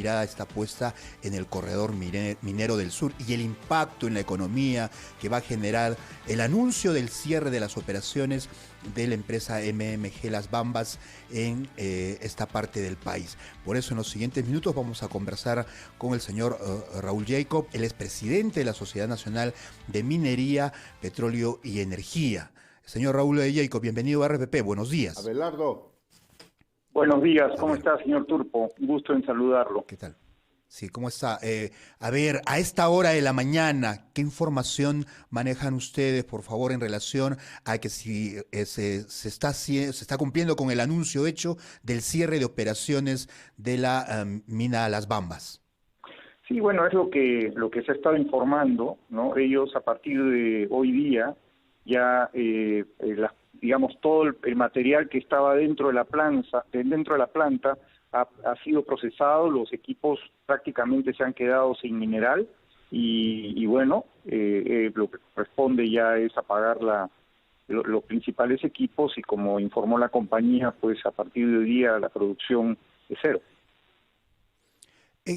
mirada está puesta en el corredor minero del sur y el impacto en la economía que va a generar el anuncio del cierre de las operaciones de la empresa MMG Las Bambas en esta parte del país. Por eso en los siguientes minutos vamos a conversar con el señor Raúl Jacob, él es presidente de la Sociedad Nacional de Minería, Petróleo y Energía. Señor Raúl Jacob, bienvenido a RPP, buenos días. Abelardo. Buenos días, ¿cómo está, señor Turpo? Un gusto en saludarlo. ¿Qué tal? Sí, ¿cómo está? A ver, a esta hora de la mañana, ¿qué información manejan ustedes, por favor, en relación a que si se está cumpliendo con el anuncio hecho del cierre de operaciones de la mina Las Bambas? Sí, bueno, es lo que se ha estado informando, ¿no? Ellos a partir de hoy día ya, digamos, todo el material que estaba dentro de la planta ha sido procesado, los equipos prácticamente se han quedado sin mineral y bueno, lo que corresponde ya es apagar los principales equipos y como informó la compañía, pues a partir de hoy día la producción es cero.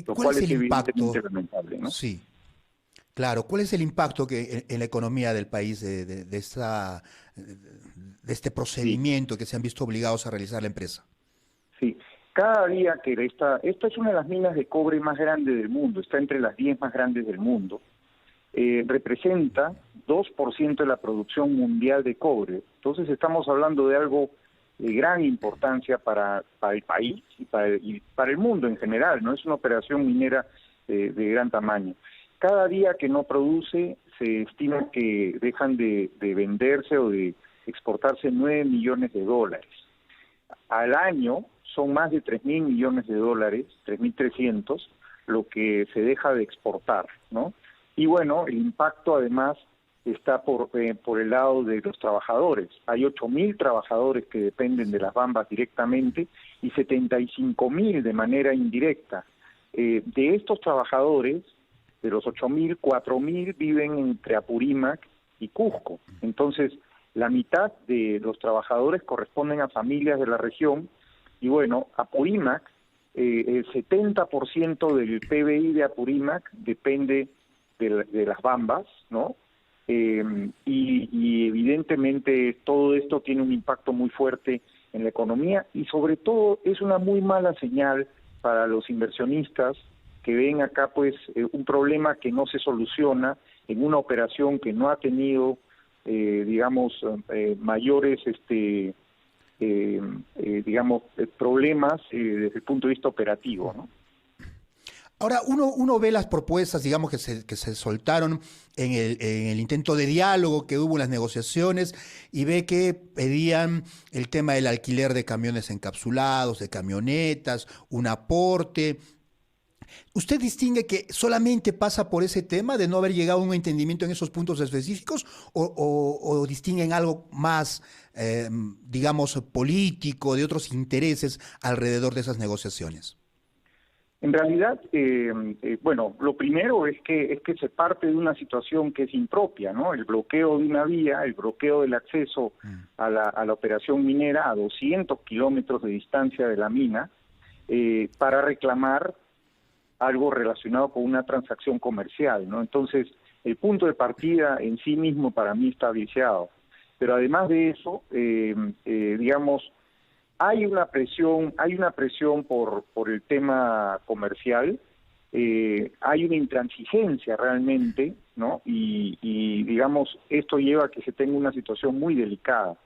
¿Cuál es el impacto? Lamentable, ¿no? Sí, claro. ¿Cuál es el impacto que en la economía del país de este procedimiento que se han visto obligados a realizar la empresa? Sí, cada día que esta es una de las minas de cobre más grandes del mundo, está entre las 10 más grandes del mundo, representa 2% de la producción mundial de cobre. Entonces estamos hablando de algo de gran importancia para el país y para el mundo en general, ¿no? Es una operación minera de gran tamaño. Cada día que no produce, se estima que dejan de venderse o de exportarse 9 millones de dólares. Al año son más de 3.000 millones de dólares, 3.300, lo que se deja de exportar, ¿no? Y bueno, el impacto además está por el lado de los trabajadores. Hay 8.000 trabajadores que dependen de Las Bambas directamente y 75.000 de manera indirecta. De estos trabajadores, de los 8.000, 4.000 viven entre Apurímac y Cusco. Entonces, la mitad de los trabajadores corresponden a familias de la región y bueno, Apurímac, el 70% del PBI de Apurímac depende de Las Bambas, ¿no? Y evidentemente todo esto tiene un impacto muy fuerte en la economía y sobre todo es una muy mala señal para los inversionistas que ven acá pues un problema que no se soluciona en una operación que no ha tenido mayores problemas desde el punto de vista operativo, ¿no? Ahora, uno ve las propuestas, digamos, que se soltaron en el intento de diálogo que hubo en las negociaciones y ve que pedían el tema del alquiler de camiones encapsulados, de camionetas, un aporte. ¿Usted distingue que solamente pasa por ese tema de no haber llegado a un entendimiento en esos puntos específicos o distinguen algo más, digamos, político, de otros intereses alrededor de esas negociaciones? En realidad, bueno, lo primero es que se parte de una situación que es impropia, ¿no? El bloqueo de una vía, el bloqueo del acceso a la operación minera a 200 kilómetros de distancia de la mina para reclamar algo relacionado con una transacción comercial, ¿no? Entonces, el punto de partida en sí mismo para mí está viciado. Pero además de eso, digamos, hay una presión por el tema comercial, hay una intransigencia realmente, ¿no? Y digamos, esto lleva a que se tenga una situación muy delicada.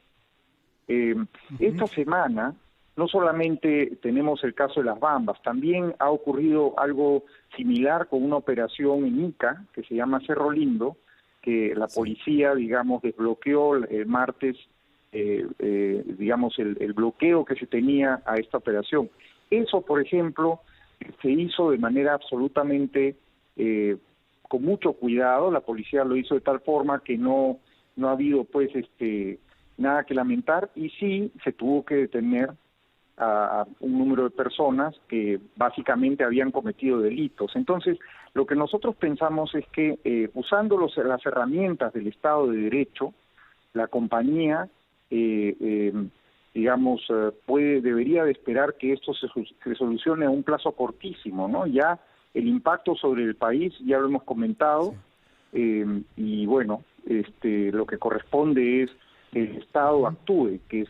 Esta semana no solamente tenemos el caso de Las Bambas, también ha ocurrido algo similar con una operación en Ica, que se llama Cerro Lindo, que la policía, digamos, desbloqueó el martes, digamos, el bloqueo que se tenía a esta operación. Eso, por ejemplo, se hizo de manera absolutamente con mucho cuidado. La policía lo hizo de tal forma que no ha habido, pues, nada que lamentar, y sí se tuvo que detener a un número de personas que básicamente habían cometido delitos. Entonces, lo que nosotros pensamos es que usando las herramientas del Estado de Derecho, la compañía digamos, debería de esperar que esto se solucione a un plazo cortísimo, ¿no? Ya el impacto sobre el país, ya lo hemos comentado, y bueno, lo que corresponde es que el Estado actúe, que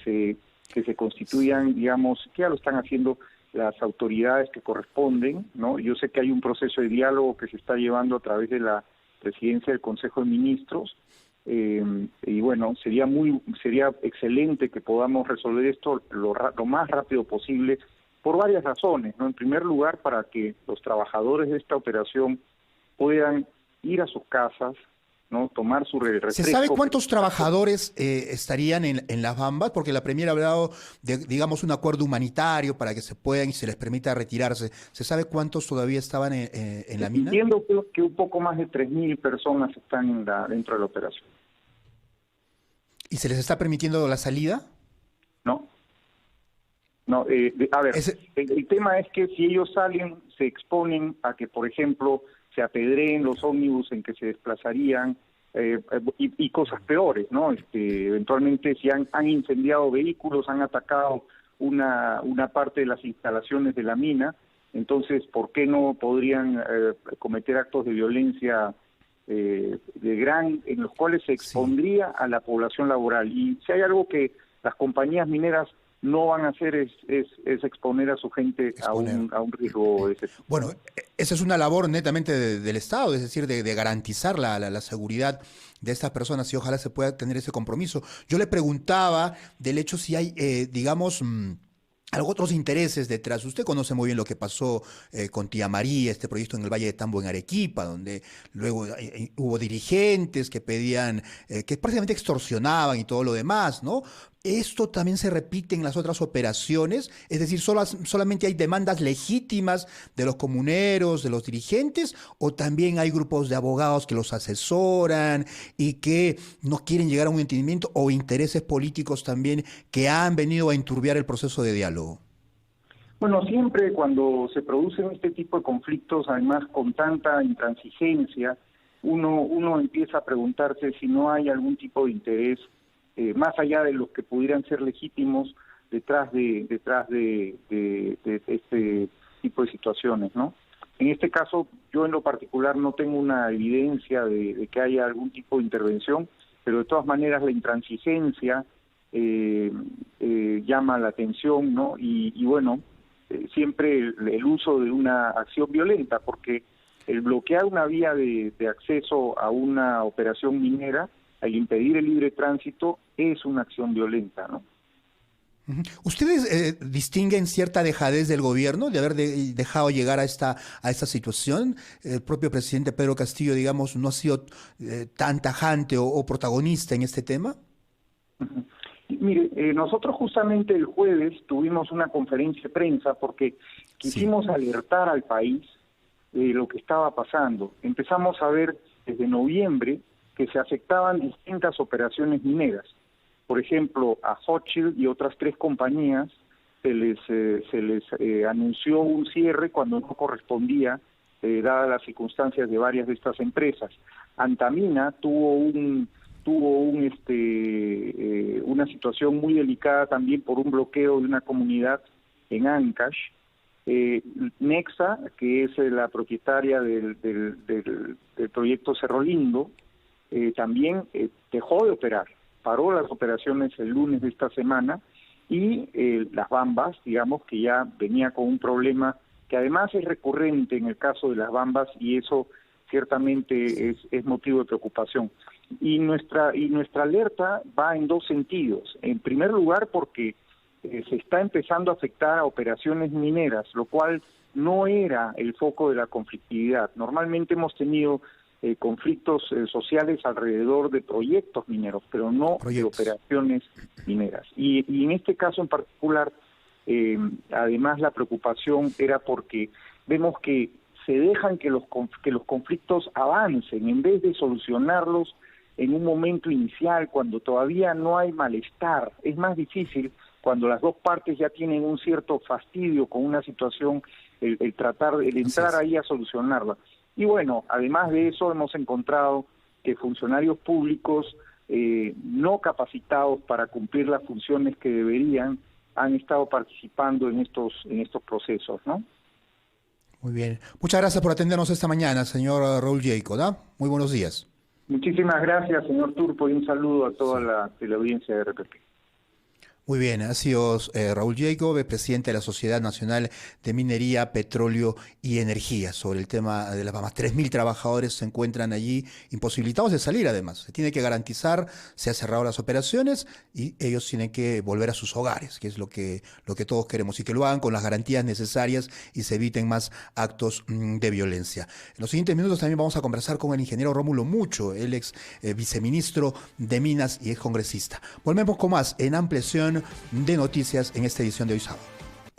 se constituyan, digamos, que ya lo están haciendo las autoridades que corresponden, ¿no? Yo sé que hay un proceso de diálogo que se está llevando a través de la presidencia del Consejo de Ministros, y bueno, sería excelente que podamos resolver esto lo más rápido posible por varias razones, ¿no? En primer lugar, para que los trabajadores de esta operación puedan ir a sus casas, ¿no? Tomar su refresco. ¿Se sabe cuántos trabajadores estarían en las Bambas? Porque la Premier ha hablado de, digamos, un acuerdo humanitario para que se puedan y se les permita retirarse. ¿Se sabe cuántos todavía estaban en la mina? Entiendo que un poco más de 3.000 personas están dentro de la operación. ¿Y se les está permitiendo la salida? No. No, a ver, el tema es que si ellos salen, se exponen a que, por ejemplo, se apedreen los ómnibus en que se desplazarían y cosas peores, ¿no? Eventualmente si han incendiado vehículos, han atacado una parte de las instalaciones de la mina, entonces, ¿por qué no podrían cometer actos de violencia en los cuales se expondría a la población laboral? Y si hay algo que las compañías mineras no van a hacer es exponer a su gente a un riesgo de ese tipo. Bueno, esa es una labor netamente del Estado, es decir, de garantizar la seguridad de estas personas y ojalá se pueda tener ese compromiso. Yo le preguntaba del hecho si hay, digamos, otros intereses detrás. Usted conoce muy bien lo que pasó con Tía María, este proyecto en el Valle de Tambo en Arequipa, donde luego hubo dirigentes que pedían, que prácticamente extorsionaban y todo lo demás, ¿no? ¿Esto también se repite en las otras operaciones? Es decir, ¿solamente hay demandas legítimas de los comuneros, de los dirigentes, o también hay grupos de abogados que los asesoran y que no quieren llegar a un entendimiento, o intereses políticos también que han venido a enturbiar el proceso de diálogo? Bueno, siempre cuando se producen este tipo de conflictos, además con tanta intransigencia, uno empieza a preguntarse si no hay algún tipo de interés más allá de los que pudieran ser legítimos detrás de este tipo de situaciones, ¿no? En este caso, yo en lo particular no tengo una evidencia de que haya algún tipo de intervención, pero de todas maneras la intransigencia llama la atención, ¿no? Y bueno, siempre el uso de una acción violenta, porque el bloquear una vía de acceso a una operación minera, al impedir el libre tránsito, es una acción violenta, ¿no? ¿Ustedes distinguen cierta dejadez del gobierno de haber dejado llegar a esta situación? El propio presidente Pedro Castillo, digamos, no ha sido tan tajante o protagonista en este tema. Mire, nosotros justamente el jueves tuvimos una conferencia de prensa porque quisimos alertar al país de lo que estaba pasando. Empezamos a ver desde noviembre que se afectaban distintas operaciones mineras. Por ejemplo, a Hochschild y otras 3 compañías se les anunció un cierre cuando no correspondía, dadas las circunstancias de varias de estas empresas. Antamina tuvo una situación muy delicada también por un bloqueo de una comunidad en Ancash. Nexa, que es la propietaria del proyecto Cerro Lindo, también dejó de operar, paró las operaciones el lunes de esta semana, y las Bambas, digamos que ya venía con un problema que además es recurrente en el caso de las Bambas, y eso ciertamente es motivo de preocupación. Y nuestra alerta va en 2 sentidos. En primer lugar, porque se está empezando a afectar a operaciones mineras, lo cual no era el foco de la conflictividad. Normalmente hemos tenido conflictos sociales alrededor de proyectos mineros, pero no de operaciones mineras. Y en este caso en particular, además la preocupación era porque vemos que se dejan que los conflictos avancen en vez de solucionarlos en un momento inicial, cuando todavía no hay malestar. Es más difícil cuando las dos partes ya tienen un cierto fastidio con una situación, el entrar ahí a solucionarla. Y bueno, además de eso hemos encontrado que funcionarios públicos no capacitados para cumplir las funciones que deberían, han estado participando en estos procesos, ¿no? Muy bien. Muchas gracias por atendernos esta mañana, señor Raúl Jacob, ¿no? Muy buenos días. Muchísimas gracias, señor Turpo, y un saludo a toda la teleaudiencia de RPP. Muy bien, ha sido Raúl Jacob, presidente de la Sociedad Nacional de Minería, Petróleo y Energía, sobre el tema de las Bahamas. 3.000 trabajadores se encuentran allí imposibilitados de salir, además. Se tiene que garantizar, se han cerrado las operaciones y ellos tienen que volver a sus hogares, que es lo que todos queremos, y que lo hagan con las garantías necesarias y se eviten más actos de violencia. En los siguientes minutos también vamos a conversar con el ingeniero Rómulo Mucho, el ex viceministro de Minas y ex congresista. Volvemos con más en Ampliación de Noticias en esta edición de hoy sábado.